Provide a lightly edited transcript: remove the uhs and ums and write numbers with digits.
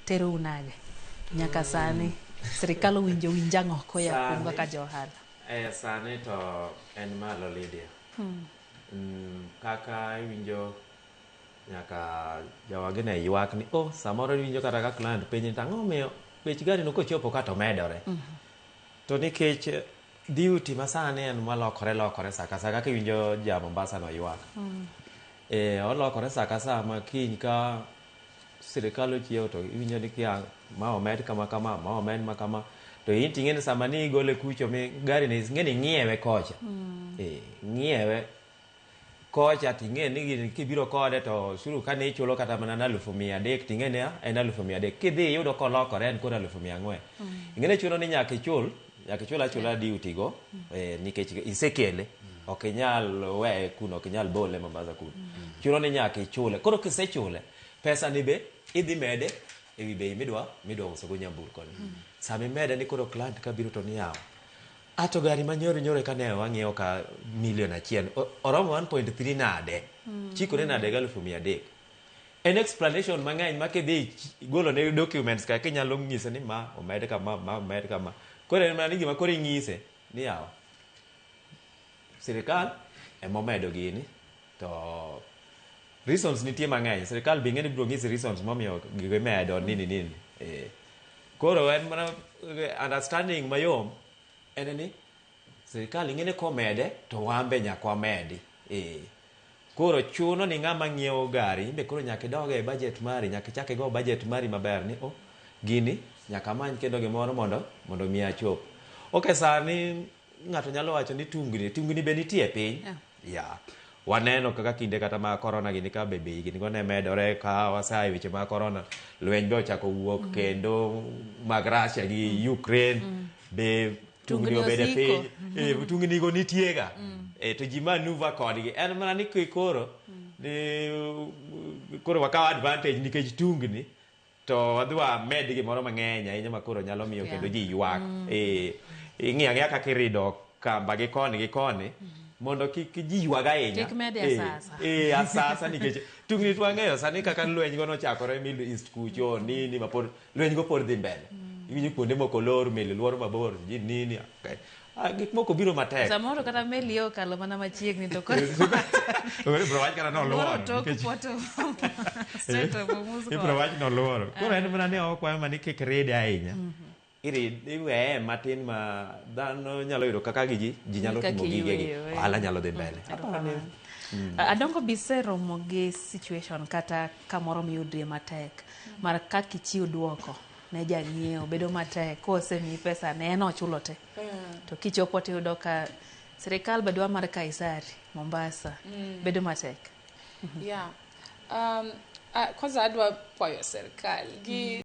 tero unage nyaka sani sirikal winjo winjango koya kuom kaka johala sani to en malo Lydia kaka winjo nyaka jawagine ywak ni samoro winjo kata ka client penj tang'o miyo bech gari no kochopo ka to medore to nikech duty masani en malokore saka kaka winjo ja Mombasa no ywak olokore saka saa ma kiny ka sirikal ochiewo to iwinjo ni kia ma omed kama ma omed makama to in ting'eni sama ni igole kucho mi gari ni ng'eni ng'iewe kocha ng'iewe kocha ting'eni ni kibiro kode to suru kane ichulo kata mana 300,000 ting'eni en 300,000 kidhi yudo kolokore en kod 400,000 ing'eni chuno ni nyaka ichul achula duty go nikech isekele ok inyal we kuno ok inyal bole Mombasa kuno chuno ni nyaka ichule koro kisechule pesa ni be idhi mede ewi bei midwa uso go nyamburko ni sami mede ni koro client kabiro to ni yawo ato gari manyore kane wang'iewo ka $1 million oromo 1.3 nade chikore nade 100,000 en explanation mang'eny ma kidhi golo ne documents ka kinyalo ng'ise ni ma omed kama koro en mana gima koro ing'ise ni yawo sirikal emomedo gini to reasons nitie mang'eny sirikal bi ng'eni biro ng'isi reasons momiyo gigo medo nini koro en mana understanding mayom en ni sirikal ing'eni komede to wambe nyaka wamedi koro chuno ni ng'ama ng'iewo gari imbe koro nyaka idoge e budget mari nyaka ichak igo budget mari maber ni gini nyaka many kendo gimoro mondo mi achop sani ng'ato nyalo wacho ni tungni be nitie piny waneno kaka kinde kata ma corona gini ka bei gini go ne medore ka wasaye weche ma corona lweny be ochako wuok kendo mag Russia gi Ukraine be tungni obede piny tungni go nitie ga to ji manuva kodgi en mana ni koro wakaw advantage nikech tungni to wadwa med gimoro mang'eny ahinya ma koro nyalo miyo kendo ji ywak ing'iya kaka irido kamba gi koni mondo kik ji ywag ahinya asasa nikech tungni twang'eyo sani kaka lweny go nochakore Middle East kucho nini ma pod lweny go pod dhi mbele iwinjo kuonde moko lor meli luoro mabor ji nini gik moko biro matek samoro kata meli okalo mana machiegni to koro bro wach kata noluoro bro wach noluoro koro en mana ne okwayo mani kik ride ahinya iweye matin ma dhano nyalo yudo kaka ji nyalo timo gigegi ohala nyalo dhi mbele adongo biseromo gi situation kata kamoro miyudrie matek mar kaka ichiwo duoko ne jang'iewo bedo matek kosemiyi pesa ne en ochulo te to kichopo tiyudo ka sirikal bedwa mar Kaisari Mombasa bedo matek kwanza adwa kwayo sirikal gi